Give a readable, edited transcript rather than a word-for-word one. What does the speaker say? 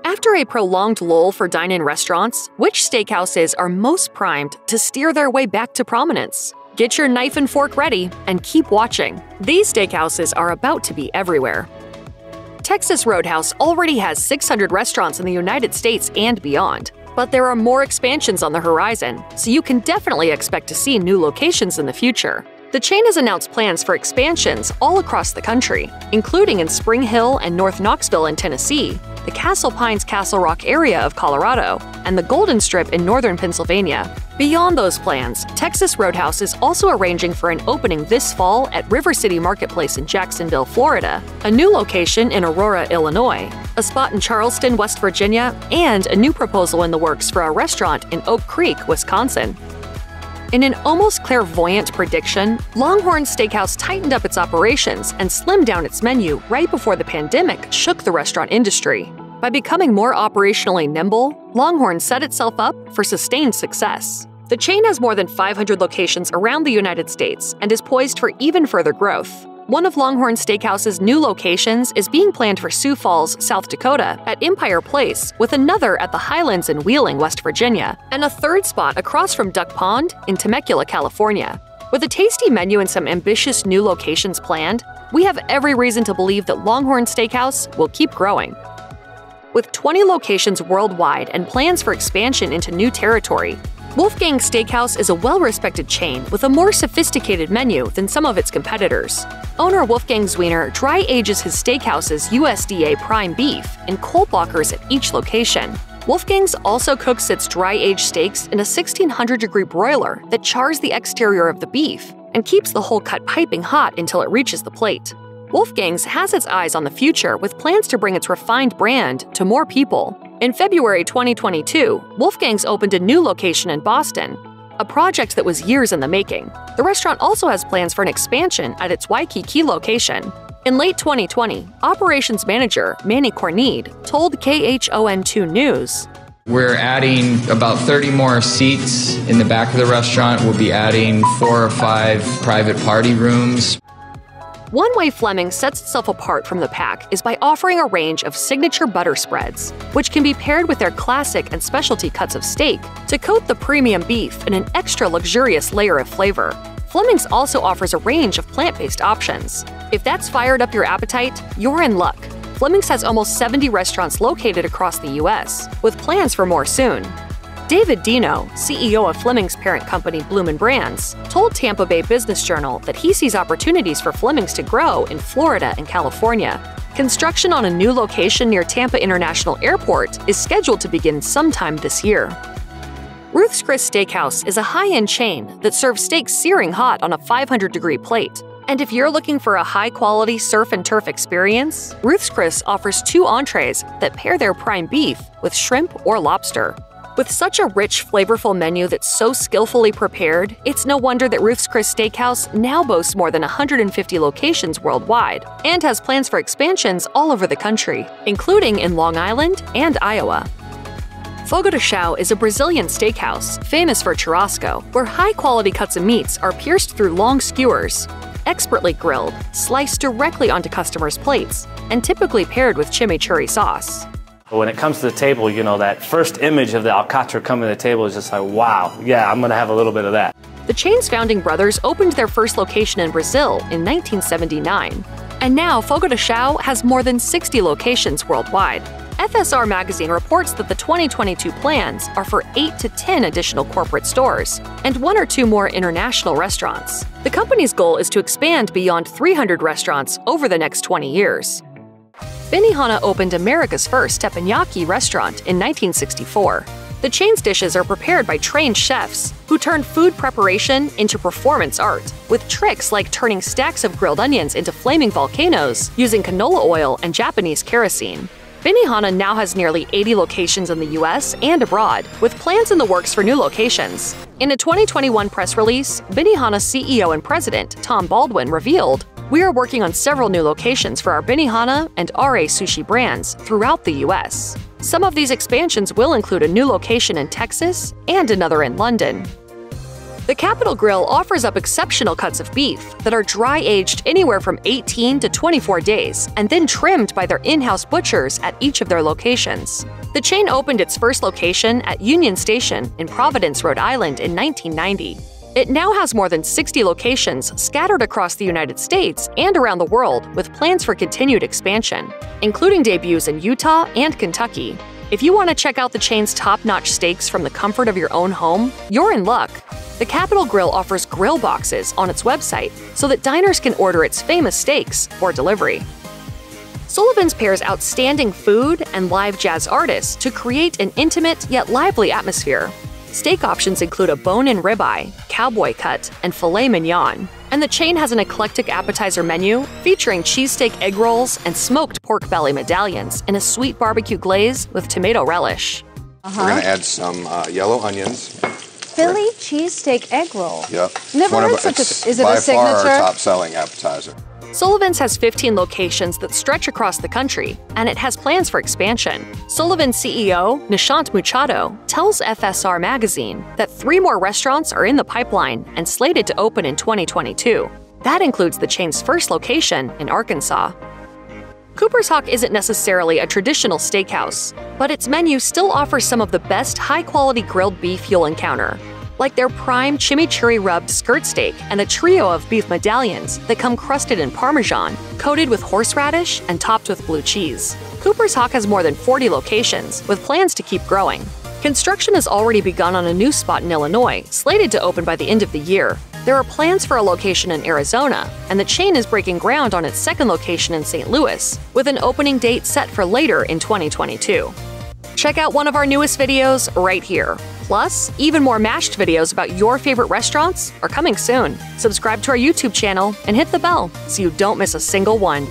After a prolonged lull for dine-in restaurants, which steakhouses are most primed to steer their way back to prominence? Get your knife and fork ready and keep watching. These steakhouses are about to be everywhere. Texas Roadhouse already has 600 restaurants in the United States and beyond. But there are more expansions on the horizon, so you can definitely expect to see new locations in the future. The chain has announced plans for expansions all across the country, including in Spring Hill and North Knoxville in Tennessee, the Castle Pines-Castle Rock area of Colorado, and the Golden Strip in northern Pennsylvania. Beyond those plans, Texas Roadhouse is also arranging for an opening this fall at River City Marketplace in Jacksonville, Florida, a new location in Aurora, Illinois, a spot in Charleston, West Virginia, and a new proposal in the works for a restaurant in Oak Creek, Wisconsin. In an almost clairvoyant prediction, LongHorn Steakhouse tightened up its operations and slimmed down its menu right before the pandemic shook the restaurant industry. By becoming more operationally nimble, LongHorn set itself up for sustained success. The chain has more than 500 locations around the United States and is poised for even further growth. One of LongHorn Steakhouse's new locations is being planned for Sioux Falls, South Dakota at Empire Place, with another at the Highlands in Wheeling, West Virginia, and a third spot across from Duck Pond in Temecula, California. With a tasty menu and some ambitious new locations planned, we have every reason to believe that LongHorn Steakhouse will keep growing. With 20 locations worldwide and plans for expansion into new territory, Wolfgang Steakhouse is a well-respected chain with a more sophisticated menu than some of its competitors. Owner Wolfgang Zwiener dry-ages his steakhouse's USDA prime beef in cold lockers at each location. Wolfgang's also cooks its dry-aged steaks in a 1600-degree broiler that chars the exterior of the beef and keeps the whole cut piping hot until it reaches the plate. Wolfgang's has its eyes on the future with plans to bring its refined brand to more people. In February 2022, Wolfgang's opened a new location in Boston, a project that was years in the making. The restaurant also has plans for an expansion at its Waikiki location. In late 2020, operations manager Manny Corneed told KHON2 News, "We're adding about 30 more seats in the back of the restaurant. We'll be adding 4 or 5 private party rooms." One way Fleming sets itself apart from the pack is by offering a range of signature butter spreads, which can be paired with their classic and specialty cuts of steak to coat the premium beef in an extra luxurious layer of flavor. Fleming's also offers a range of plant-based options. If that's fired up your appetite, you're in luck. Fleming's has almost 70 restaurants located across the U.S., with plans for more soon. David Dino, CEO of Fleming's parent company Bloomin' Brands, told Tampa Bay Business Journal that he sees opportunities for Fleming's to grow in Florida and California. Construction on a new location near Tampa International Airport is scheduled to begin sometime this year. Ruth's Chris Steakhouse is a high-end chain that serves steaks searing hot on a 500-degree plate. And if you're looking for a high-quality surf and turf experience, Ruth's Chris offers 2 entrees that pair their prime beef with shrimp or lobster. With such a rich, flavorful menu that's so skillfully prepared, it's no wonder that Ruth's Chris Steakhouse now boasts more than 150 locations worldwide and has plans for expansions all over the country, including in Long Island and Iowa. Fogo de Chão is a Brazilian steakhouse famous for churrasco, where high-quality cuts of meats are pierced through long skewers, expertly grilled, sliced directly onto customers' plates, and typically paired with chimichurri sauce. When it comes to the table, you know, that first image of the alcatra coming to the table is just like, wow, yeah, I'm gonna have a little bit of that. The chain's founding brothers opened their first location in Brazil in 1979. And now Fogo de Chão has more than 60 locations worldwide. FSR magazine reports that the 2022 plans are for 8 to 10 additional corporate stores and 1 or 2 more international restaurants. The company's goal is to expand beyond 300 restaurants over the next 20 years. Benihana opened America's first teppanyaki restaurant in 1964. The chain's dishes are prepared by trained chefs who turn food preparation into performance art, with tricks like turning stacks of grilled onions into flaming volcanoes using canola oil and Japanese kerosene. Benihana now has nearly 80 locations in the US and abroad, with plans in the works for new locations. In a 2021 press release, Benihana CEO and president Tom Baldwin revealed, "We are working on several new locations for our Benihana and RA Sushi brands throughout the US. Some of these expansions will include a new location in Texas and another in London." The Capital Grille offers up exceptional cuts of beef that are dry-aged anywhere from 18 to 24 days and then trimmed by their in-house butchers at each of their locations. The chain opened its first location at Union Station in Providence, Rhode Island in 1990. It now has more than 60 locations scattered across the United States and around the world with plans for continued expansion, including debuts in Utah and Kentucky. If you want to check out the chain's top-notch steaks from the comfort of your own home, you're in luck. The Capital Grille offers grill boxes on its website so that diners can order its famous steaks for delivery. Sullivan's pairs outstanding food and live jazz artists to create an intimate yet lively atmosphere. Steak options include a bone-in ribeye, cowboy cut, and filet mignon. And the chain has an eclectic appetizer menu featuring cheesesteak egg rolls and smoked pork belly medallions in a sweet barbecue glaze with tomato relish. We're going to add some yellow onions. Philly cheesesteak egg roll. Yep. Never heard such a. Is it a signature? By far our top-selling appetizer. Sullivan's has 15 locations that stretch across the country, and it has plans for expansion. Sullivan's CEO, Nishant Machado, tells FSR Magazine that 3 more restaurants are in the pipeline and slated to open in 2022. That includes the chain's first location in Arkansas. Cooper's Hawk isn't necessarily a traditional steakhouse, but its menu still offers some of the best high-quality grilled beef you'll encounter, like their prime chimichurri rubbed skirt steak and a trio of beef medallions that come crusted in Parmesan, coated with horseradish, and topped with blue cheese. Cooper's Hawk has more than 40 locations, with plans to keep growing. Construction has already begun on a new spot in Illinois, slated to open by the end of the year. There are plans for a location in Arizona, and the chain is breaking ground on its second location in St. Louis, with an opening date set for later in 2022. Check out one of our newest videos right here. Plus, even more mashed videos about your favorite restaurants are coming soon. Subscribe to our YouTube channel and hit the bell so you don't miss a single one.